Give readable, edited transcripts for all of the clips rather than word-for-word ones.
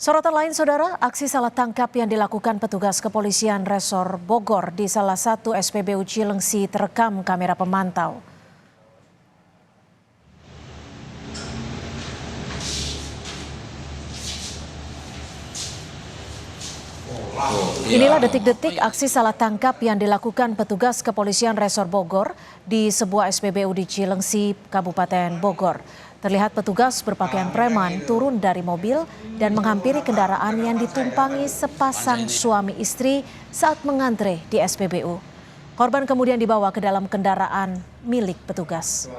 Sorotan lain, saudara, aksi salah tangkap yang dilakukan petugas kepolisian Resor Bogor di salah satu SPBU Cilengsi terekam kamera pemantau. Inilah detik-detik aksi salah tangkap yang dilakukan petugas kepolisian Resor Bogor di sebuah SPBU di Cilengsi, Kabupaten Bogor. Terlihat petugas berpakaian preman turun dari mobil dan menghampiri kendaraan yang ditumpangi sepasang suami istri saat mengantre di SPBU. Korban kemudian dibawa ke dalam kendaraan milik petugas.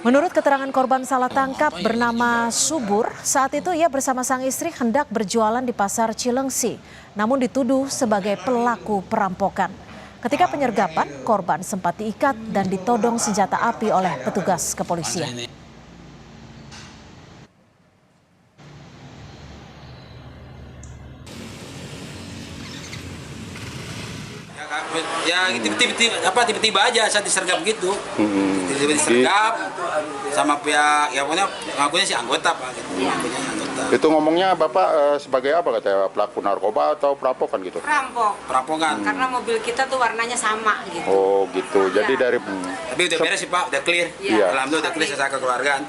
Menurut keterangan korban salah tangkap bernama Subur, saat itu ia bersama sang istri hendak berjualan di pasar Cilengsi, namun dituduh sebagai pelaku perampokan. Ketika penyergapan, korban sempat diikat dan ditodong senjata api oleh petugas kepolisian. Ya tiba-tiba aja saya disergap gitu. Tiba-tiba disergap sama pihak ya pokoknya ngakunya si anggota Pak gitu. Ngakunya anggota. Itu ngomongnya Bapak sebagai apa katanya, pelaku narkoba atau perampokan gitu? Perampokan. Karena mobil kita tuh warnanya sama gitu. Oh gitu. Jadi dari Tapi udah beres sih Pak, udah clear. Iya. Alhamdulillah udah clear saya kekeluargaan.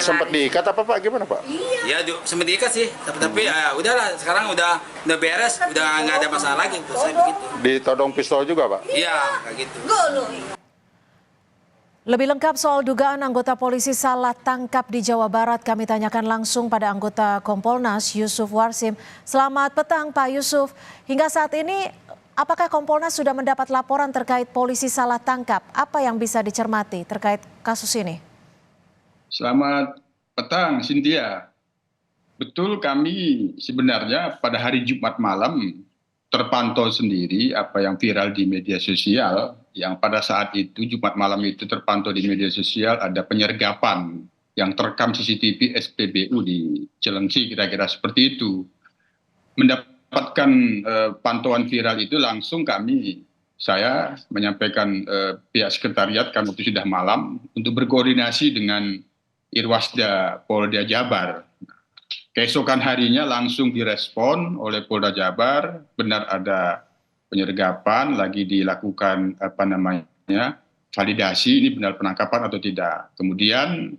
sempat diikat apa Pak? Gimana Pak? Ya sempat diikat sih, tapi udahlah sekarang udah beres, udah nggak ada masalah lagi untuk saya begitu. Ditodong pistol juga Pak? Iya, kayak gitu. Lebih lengkap soal dugaan anggota polisi salah tangkap di Jawa Barat kami tanyakan langsung pada anggota Kompolnas Yusuf Warsim. Selamat petang Pak Yusuf. Hingga saat ini apakah Kompolnas sudah mendapat laporan terkait polisi salah tangkap? Apa yang bisa dicermati terkait kasus ini? Selamat petang Cynthia. Betul, kami sebenarnya pada hari Jumat malam terpantau sendiri apa yang viral di media sosial, yang pada saat itu Jumat malam itu terpantau di media sosial ada penyergapan yang terekam CCTV SPBU di Cilengsi, kira-kira seperti itu. Mendapatkan pantauan viral itu langsung saya menyampaikan pihak sekretariat kami itu sudah malam untuk berkoordinasi dengan Irwasda Polda Jabar. Keesokan harinya langsung direspon oleh Polda Jabar, benar ada penyergapan, lagi dilakukan validasi ini benar penangkapan atau tidak. Kemudian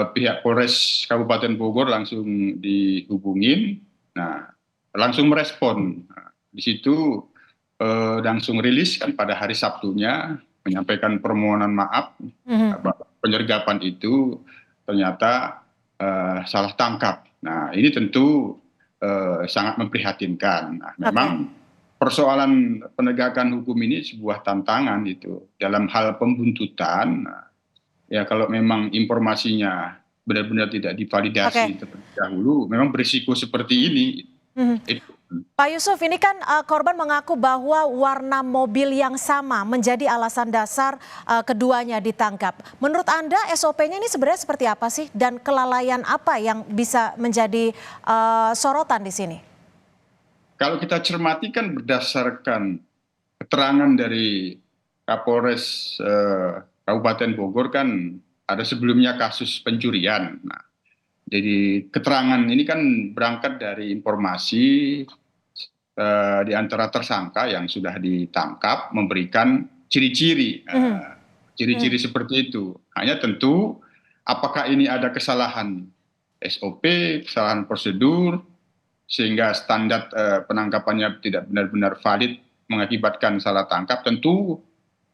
pihak Polres Kabupaten Bogor langsung dihubungin, langsung merespon. Di situ langsung rilis kan pada hari Sabtunya menyampaikan permohonan maaf bahwa penyergapan itu ternyata salah tangkap. Nah, ini tentu sangat memprihatinkan. Nah, memang persoalan penegakan hukum ini sebuah tantangan itu dalam hal pembuntutan. Ya kalau memang informasinya benar-benar tidak divalidasi terlebih dahulu, memang berisiko seperti ini. Pak Yusuf, ini kan korban mengaku bahwa warna mobil yang sama menjadi alasan dasar keduanya ditangkap. Menurut Anda SOP-nya ini sebenarnya seperti apa sih? Dan kelalaian apa yang bisa menjadi sorotan di sini? Kalau kita cermati kan berdasarkan keterangan dari Kapolres Kabupaten Bogor kan ada sebelumnya kasus pencurian. Nah, jadi keterangan ini kan berangkat dari informasi di antara tersangka yang sudah ditangkap memberikan ciri-ciri seperti itu. Hanya tentu apakah ini ada kesalahan SOP, kesalahan prosedur sehingga standar penangkapannya tidak benar-benar valid mengakibatkan salah tangkap. Tentu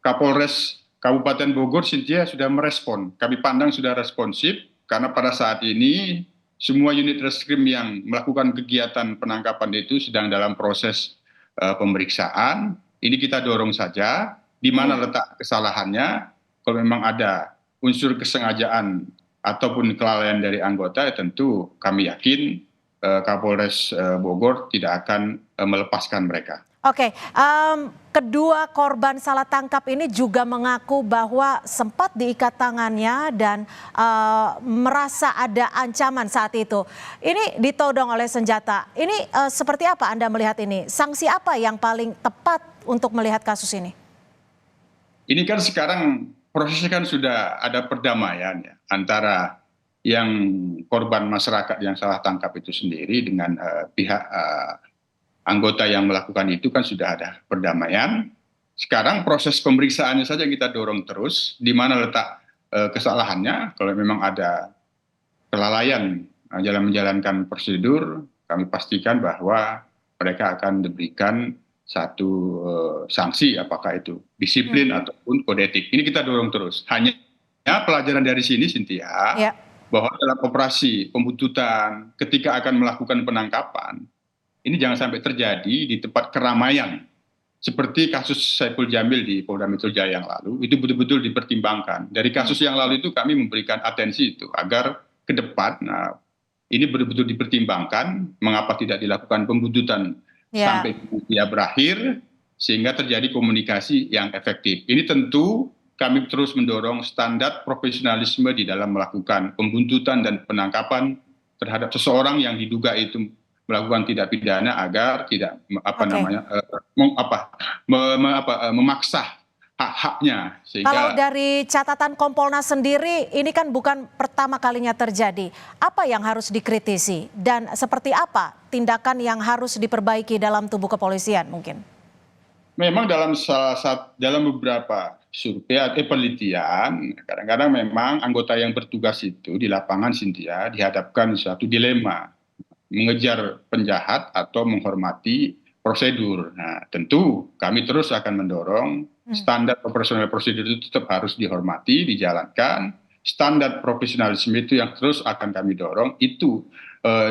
Kapolres Kabupaten Bogor Cynthia sudah merespon. Kami pandang sudah responsif karena pada saat ini semua unit reskrim yang melakukan kegiatan penangkapan itu sedang dalam proses pemeriksaan. Ini kita dorong saja di mana letak kesalahannya. Kalau memang ada unsur kesengajaan ataupun kelalaian dari anggota, ya tentu kami yakin Kapolres Bogor tidak akan melepaskan mereka. Oke, kedua korban salah tangkap ini juga mengaku bahwa sempat diikat tangannya dan merasa ada ancaman saat itu. Ini ditodong oleh senjata. Ini seperti apa Anda melihat ini? Sanksi apa yang paling tepat untuk melihat kasus ini? ini kan sekarang prosesnya kan sudah ada perdamaian ya antara yang korban masyarakat yang salah tangkap itu sendiri dengan pihak anggota yang melakukan itu kan sudah ada perdamaian. Sekarang proses pemeriksaannya saja kita dorong terus, di mana letak kesalahannya. Kalau memang ada kelalaian dalam menjalankan prosedur, kami pastikan bahwa mereka akan diberikan satu sanksi, apakah itu disiplin ataupun kode etik. Ini kita dorong terus. Hanya pelajaran dari sini, Cynthia, bahwa dalam operasi pembuntutan, ketika akan melakukan penangkapan, ini jangan sampai terjadi di tempat keramaian. Seperti kasus Saiful Jamil di Polda Metro Jaya yang lalu, itu betul-betul dipertimbangkan. Dari kasus yang lalu itu kami memberikan atensi itu, agar ke depan, ini betul-betul dipertimbangkan, mengapa tidak dilakukan pembuntutan sampai dia berakhir, sehingga terjadi komunikasi yang efektif. Ini tentu kami terus mendorong standar profesionalisme di dalam melakukan pembuntutan dan penangkapan terhadap seseorang yang diduga itu melakukan tindak pidana, agar tidak memaksa hak-haknya. Kalau dari catatan Kompolnas sendiri, ini kan bukan pertama kalinya terjadi. Apa yang harus dikritisi dan seperti apa tindakan yang harus diperbaiki dalam tubuh kepolisian mungkin? Memang dalam beberapa survei atau penelitian, kadang-kadang memang anggota yang bertugas itu di lapangan, Cynthia, dihadapkan suatu dilema, mengejar penjahat atau menghormati prosedur. Nah, tentu kami terus akan mendorong standar operasional prosedur itu tetap harus dihormati, dijalankan. Standar profesionalisme itu yang terus akan kami dorong itu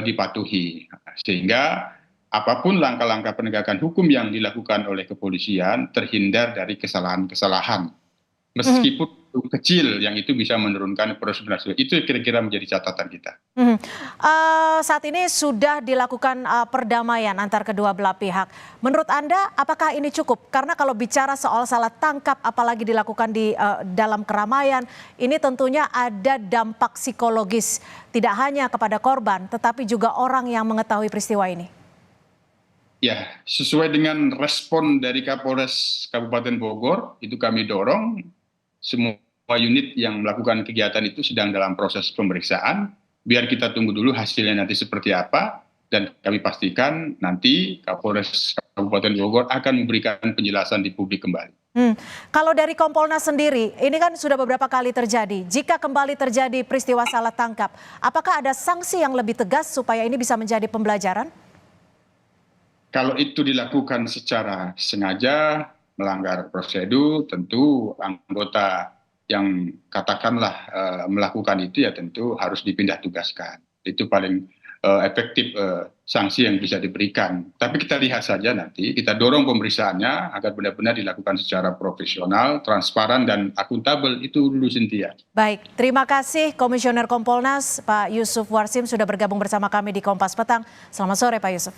dipatuhi. Sehingga apapun langkah-langkah penegakan hukum yang dilakukan oleh kepolisian terhindar dari kesalahan-kesalahan. Meskipun kecil, yang itu bisa menurunkan profesionalisme. Itu kira-kira menjadi catatan kita. Saat ini sudah dilakukan perdamaian antar kedua belah pihak. Menurut Anda, apakah ini cukup? Karena kalau bicara soal salah tangkap, apalagi dilakukan di dalam keramaian, ini tentunya ada dampak psikologis. Tidak hanya kepada korban, tetapi juga orang yang mengetahui peristiwa ini. Ya, sesuai dengan respon dari Kapolres Kabupaten Bogor, itu kami dorong semua unit yang melakukan kegiatan itu sedang dalam proses pemeriksaan. Biar kita tunggu dulu hasilnya nanti seperti apa, dan kami pastikan nanti Kapolres Kabupaten Bogor akan memberikan penjelasan di publik kembali. Kalau dari Kompolnas sendiri, ini kan sudah beberapa kali terjadi. Jika kembali terjadi peristiwa salah tangkap, apakah ada sanksi yang lebih tegas supaya ini bisa menjadi pembelajaran? Kalau itu dilakukan secara sengaja, melanggar prosedur, tentu anggota yang katakanlah melakukan itu ya tentu harus dipindah tugaskan. Itu paling efektif sanksi yang bisa diberikan. Tapi kita lihat saja nanti, kita dorong pemeriksaannya agar benar-benar dilakukan secara profesional, transparan, dan akuntabel. Itu dulu, Cynthia. Baik, terima kasih Komisioner Kompolnas Pak Yusuf Warsim sudah bergabung bersama kami di Kompas Petang. Selamat sore Pak Yusuf.